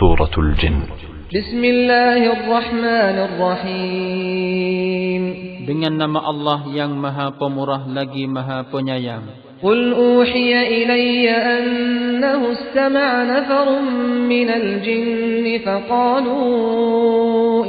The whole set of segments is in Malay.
Suratul Jin. Bismillahirrahmanirrahim. Dengan nama Allah yang Maha Pemurah lagi Maha Penyayang. Qul uhiya ilayya annahu istama'a nafarun minal jinni faqalu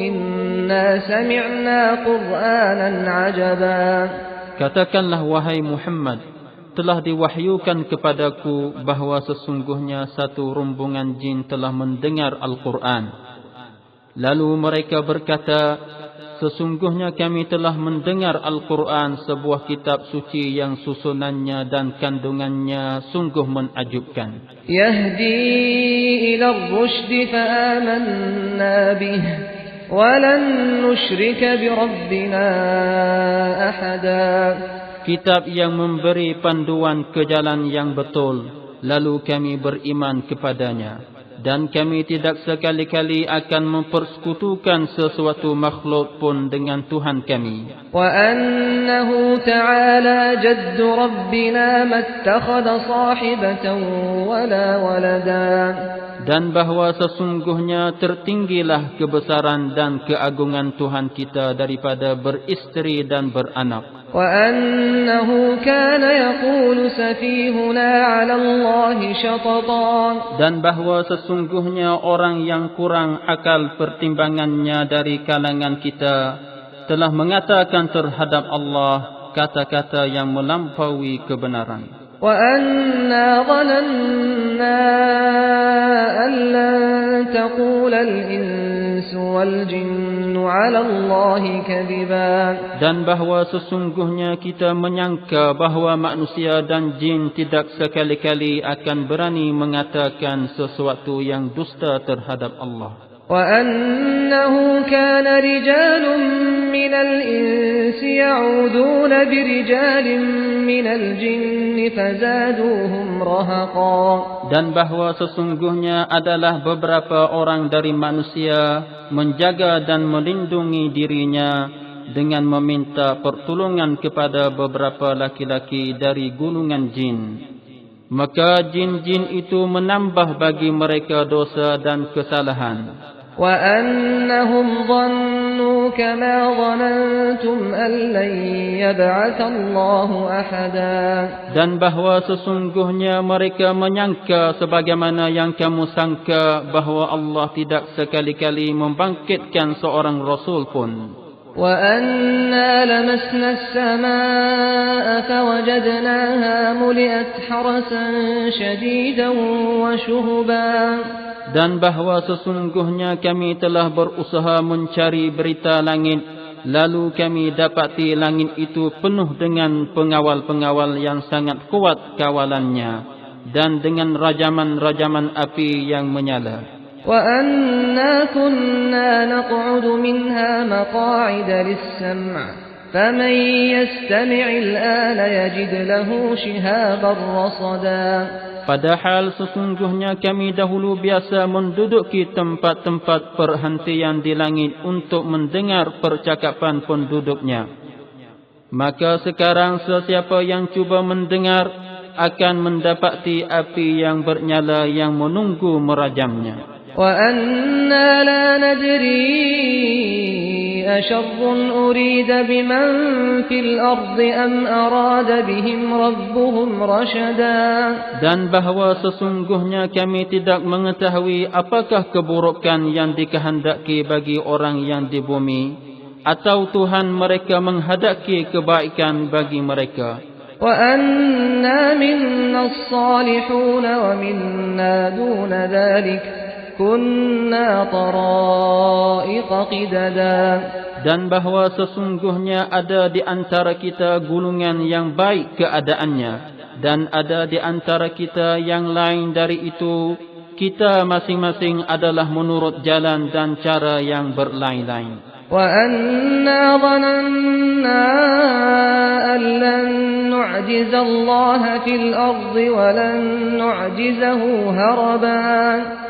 inna sami'na Qur'anan 'ajaba. Katakanlah wahai Muhammad, telah diwahyukan kepadaku bahawa sesungguhnya satu rombongan jin telah mendengar Al-Quran. Lalu mereka berkata, sesungguhnya kami telah mendengar Al-Quran, sebuah kitab suci yang susunannya dan kandungannya sungguh menakjubkan. Yahdi ila ar-rushd fa amanna bih wa lan nusyrika bi rabbina ahada. Kitab yang memberi panduan ke jalan yang betul, lalu kami beriman kepadanya. Dan kami tidak sekali-kali akan mempersekutukan sesuatu makhluk pun dengan Tuhan kami. Wa annahu ta'ala jaddu rabbina mattakhadha sahibatan wala walada. Dan bahawa sesungguhnya tertinggilah kebesaran dan keagungan Tuhan kita daripada beristeri dan beranak. وَأَنَّهُ كَانَ يَقُولُ سَفِيهُنَا عَلَى اللَّهِ شَطَطًا. Dan bahawa sesungguhnya orang yang kurang akal pertimbangannya dari kalangan kita telah mengatakan terhadap Allah kata-kata yang melampaui kebenaran. وَأَنَّا ظَنَنَّا أَن لَّن تَقُولَ الْإِنسُ وَالْجِنُّ عَلَى اللَّهِ كَذِبًا. Dan bahawa sesungguhnya kita menyangka bahawa manusia dan jin tidak sekali-kali akan berani mengatakan sesuatu yang dusta terhadap Allah. وَأَنَّهُ كَانَ رِجَالٌ مِّنَ الْإِنسِ يَعُوذُونَ بِرِجَالٍ مِّنَ الْجِنِّ فَزَادُوهُمْ رَهَقًا. Dan bahawa sesungguhnya adalah beberapa orang dari manusia menjaga dan melindungi dirinya dengan meminta pertolongan kepada beberapa laki-laki dari golongan jin. Maka jin-jin itu menambah bagi mereka dosa dan kesalahan. وَأَنَّهُمْ ظَنُّوا كَمَا ظَنَنْتُمْ أَن لَّن يَبْعَثَ اللَّهُ أَحَدًا. Dan bahawa sesungguhnya mereka menyangka sebagaimana yang kamu sangka bahawa Allah tidak sekali-kali membangkitkan seorang Rasul pun. وَأَنَّا لَمَسْنَا السَّمَاءَ فَوَجَدْنَاهَا مُلِئَتْ حَرَسًا شَدِيدًا وَشُهُبًا. Dan bahawa sesungguhnya kami telah berusaha mencari berita langit, lalu kami dapati langit itu penuh dengan pengawal-pengawal yang sangat kuat kawalannya, dan dengan rajaman-rajaman api yang menyala. وَأَنَّا كُنَّا نَقْعُدُ مِنْهَا مَقَاعِدَ لِلسَّمْعِ فَمَن يَسْتَمِعِ الْآنَ يَجِدْ لَهُ شِهَابًا رَّصَدًا. Padahal sesungguhnya kami dahulu biasa menduduki tempat-tempat perhentian di langit untuk mendengar percakapan penduduknya. Maka sekarang sesiapa yang cuba mendengar akan mendapati api yang bernyala yang menunggu merajamnya. وَأَنَّا لَا نَدْرِي أَشَرٌّ أُرِيدَ بِمَن فِي الْأَرْضِ أَمْ أَرَادَ بِهِمْ رَبُّهُمْ رَشَدًا. Dan bahawa sesungguhnya kami tidak mengetahui apakah keburukan yang dikehendaki bagi orang yang di bumi, atau Tuhan mereka menghendaki kebaikan bagi mereka. وَأَنَّا مِنَّا الصَّالِحُونَ وَمِنَّا دُونَ ذَلِكَ كُنَّا طَرَائِقَ قِدَدًا. Dan bahawa sesungguhnya ada di antara kita golongan yang baik keadaannya, dan ada di antara kita yang lain dari itu, kita masing-masing adalah menurut jalan dan cara yang berlain-lain. وَأَنَّا ظَنَنَّا أَن لَّن نُّعْجِزَ اللَّهَ فِي الْأَرْضِ وَلَن نُّعْجِزَهُ هَرَبًا.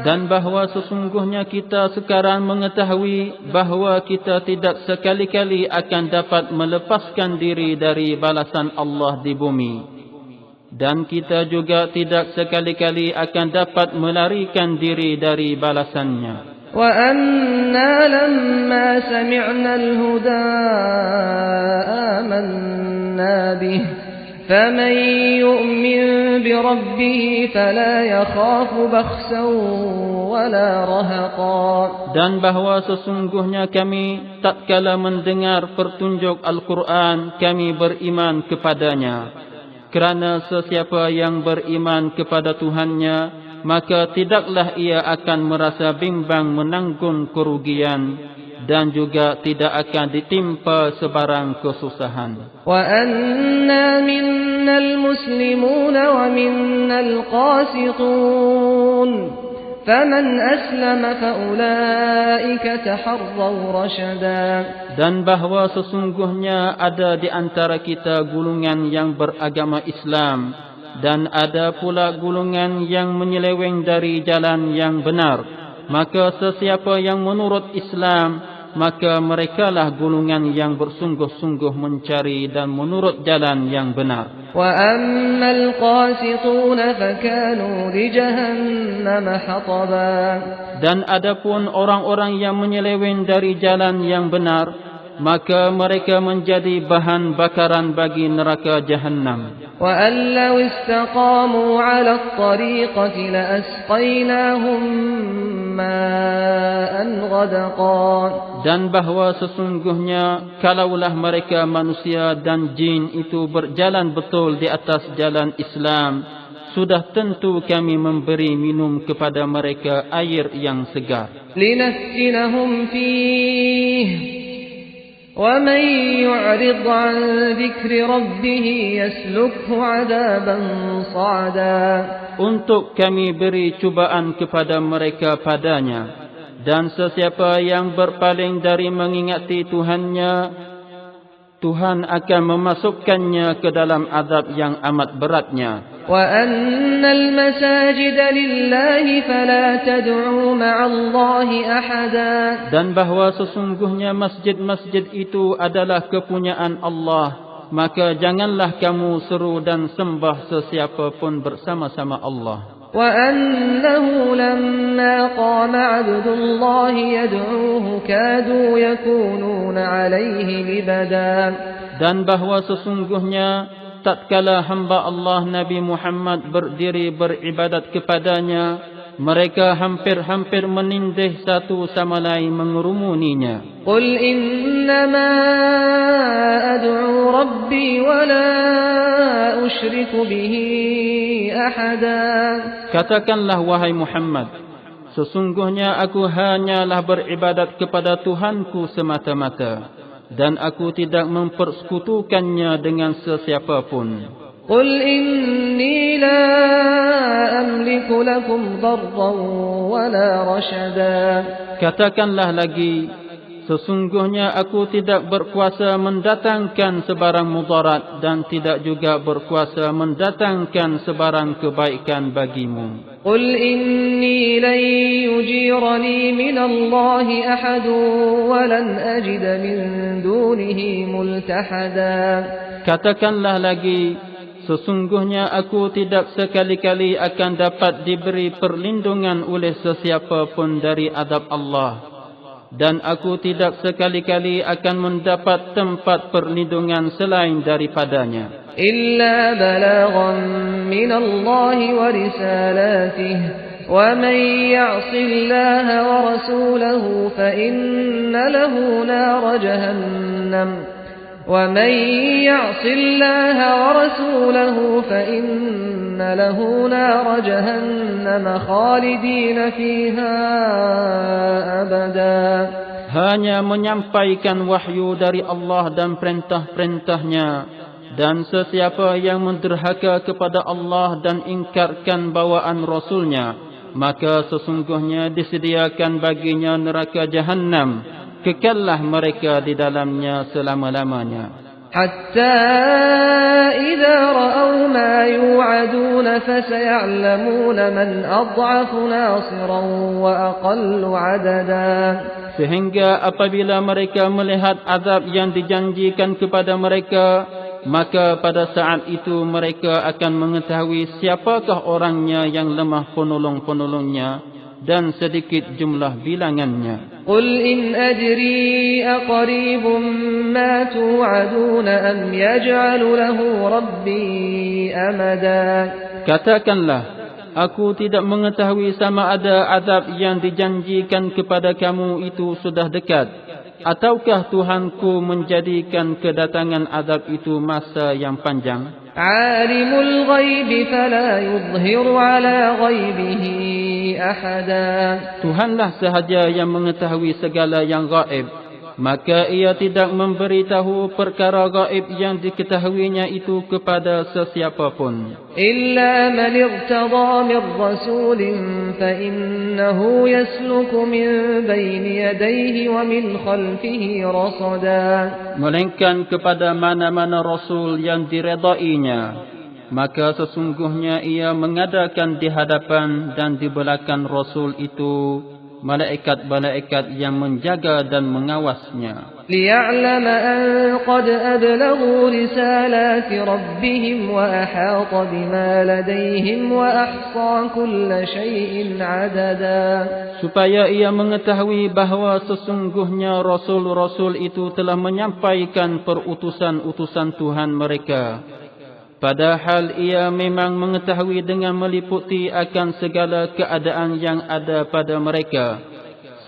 Dan bahawa sesungguhnya kita sekarang mengetahui bahawa kita tidak sekali-kali akan dapat melepaskan diri dari balasan Allah di bumi. Dan kita juga tidak sekali-kali akan dapat melarikan diri dari balasannya. وَأَنَّا لَمَّا سَمِعْنَا الْهُدَى آمَنَّا بِهِ فَمَن يُؤْمِن بِرَبِّهِ فَلَا يَخَافُ بَخْسًا وَلَا رَهَقًا. Dan bahawa sesungguhnya kami tatkala mendengar pertunjuk Al-Quran, kami beriman kepadanya. Kerana sesiapa yang beriman kepada Tuhannya, maka tidaklah ia akan merasa bimbang menanggung kerugian dan juga tidak akan ditimpa sebarang kesusahan. وَأَنَّا مِنَّا الْمُسْلِمُونَ وَمِنَّا الْقَاسِطُونَ فَمَنْ أَسْلَمَ فَأُولَئِكَ تَحَرَّوْا رَشَدًا. Dan bahawa sesungguhnya ada di antara kita golongan yang beragama Islam, dan ada pula golongan yang menyeleweng dari jalan yang benar. Maka sesiapa yang menurut Islam, maka merekalah golongan yang bersungguh-sungguh mencari dan menurut jalan yang benar. وَأَمَّا الْقَاسِطُونَ فَكَانُوا لِجَهَنَّمَ حَطَبًا. Dan adapun orang-orang yang menyeleweng dari jalan yang benar, maka mereka menjadi bahan bakaran bagi neraka Jahannam. وَأَن لَّوْ اسْتَقَامُوا عَلَى الطَّرِيقَةِ لَأَسْقَيْنَاهُم مَّاءً غَدَقًا. Dan bahawa sesungguhnya kalaulah mereka manusia dan jin itu berjalan betul di atas jalan Islam, sudah tentu kami memberi minum kepada mereka air yang segar. لِنَفْتِنَهُمْ فِيهِ وَمَن يُعْرِضْ عَن ذِكْرِ رَبِّهِ يَسْلُكْهُ عَذَابًا صَعَدًا. Untuk kami beri cubaan kepada mereka padanya, dan sesiapa yang berpaling dari mengingati Tuhannya, Tuhan akan memasukkannya ke dalam azab yang amat beratnya. وَأَنَّ الْمَسَاجِدَ لِلَّهِ فَلَا تَدْعُوا مَعَ اللَّهِ أَحَدًا. Dan bahawa sesungguhnya masjid-masjid itu adalah kepunyaan Allah, maka janganlah kamu seru dan sembah sesiapa pun bersama-sama Allah. وَأَنَّهُ لَمَّا قَامَ عَبْدُ اللَّهِ يَدْعُوهُ كَادُوا يَكُونُونَ عَلَيْهِ لِبَدًا. Dan bahawa sesungguhnya tatkala hamba Allah Nabi Muhammad berdiri beribadat kepadanya, mereka hampir-hampir menindih satu sama lain mengerumuninya. قُلْ إِنَّمَا أَدْعُو رَبِّي وَلَا أُشْرِكُ بِهِ أَحَدًا. Katakanlah wahai Muhammad, sesungguhnya aku hanyalah beribadat kepada Tuhanku semata-mata, dan aku tidak mempersekutukannya dengan sesiapa pun. قُلْ إِنِّي لَا أَمْلِكُ لَكُمْ ضَرًّا وَلَا رَشَدًا. Katakanlah lagi, sesungguhnya aku tidak berkuasa mendatangkan sebarang mudarat dan tidak juga berkuasa mendatangkan sebarang kebaikan bagimu. قُلْ إِنِّي لَن يُجِيرَنِي مِنَ اللَّهِ أَحَدٌ وَلَنْ أَجِدَ مِن دُونِهِ مُلْتَحَدًا. Katakanlah lagi, sesungguhnya aku tidak sekali-kali akan dapat diberi perlindungan oleh sesiapa pun dari azab Allah, dan aku tidak sekali-kali akan mendapat tempat perlindungan selain daripadanya. إِلَّا بَلَاغًا مِّنَ اللَّهِ وَرِسَالَاتِهِ وَمَن يَعْصِ اللَّهَ وَرَسُولَهُ فَإِنَّ لَهُ نَارَ جَهَنَّمَ وَمَن يَعْصِ اللَّهَ وَرَسُولَهُ فَإِنَّ لَهُ نَارَ جَهَنَّمَ خَالِدِينَ فِيهَا أَبَدًا. Hanya menyampaikan wahyu dari Allah dan perintah-perintahnya, dan sesiapa yang menderhaka kepada Allah dan ingkarkan bawaan Rasulnya, maka sesungguhnya disediakan baginya neraka Jahannam, kekallah mereka di dalamnya selama-lamanya. حتى إذا رأوا ما يوعدون فسيعلمون من أضعف ناصرا وأقل عددا. Sehingga apabila mereka melihat azab yang dijanjikan kepada mereka, maka pada saat itu mereka akan mengetahui siapakah orangnya yang lemah penolong-penolongnya dan sedikit jumlah bilangannya. قل إن أدري أقريب ما توعدون أم يجعل له ربي أمدا. Katakanlah, aku tidak mengetahui sama ada azab yang dijanjikan kepada kamu itu sudah dekat, ataukah Tuhanku menjadikan kedatangan azab itu masa yang panjang. عالم الغيب فلا يظهر على غيبه أحدا. Tuhanlah sahaja yang mengetahui segala yang gaib, maka ia tidak memberitahu perkara gaib yang diketahuinya itu kepada sesiapa pun. إلا من ارتضى من رسول فإنه يسلك من بين يديه ومن خلفه رصدا. Melainkan kepada mana-mana Rasul yang diredainya, maka sesungguhnya ia mengadakan di hadapan dan di belakang Rasul itu malaikat-malaikat yang menjaga dan mengawasnya. ليعلم أن قد أبلغوا رسالات ربهم وأحاط بما لديهم وأحصى كل شيء عددا. Supaya ia mengetahui bahawa sesungguhnya Rasul-Rasul itu telah menyampaikan perutusan-utusan Tuhan mereka. Padahal ia memang mengetahui dengan meliputi akan segala keadaan yang ada pada mereka,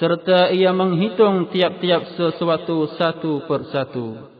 serta ia menghitung tiap-tiap sesuatu satu persatu.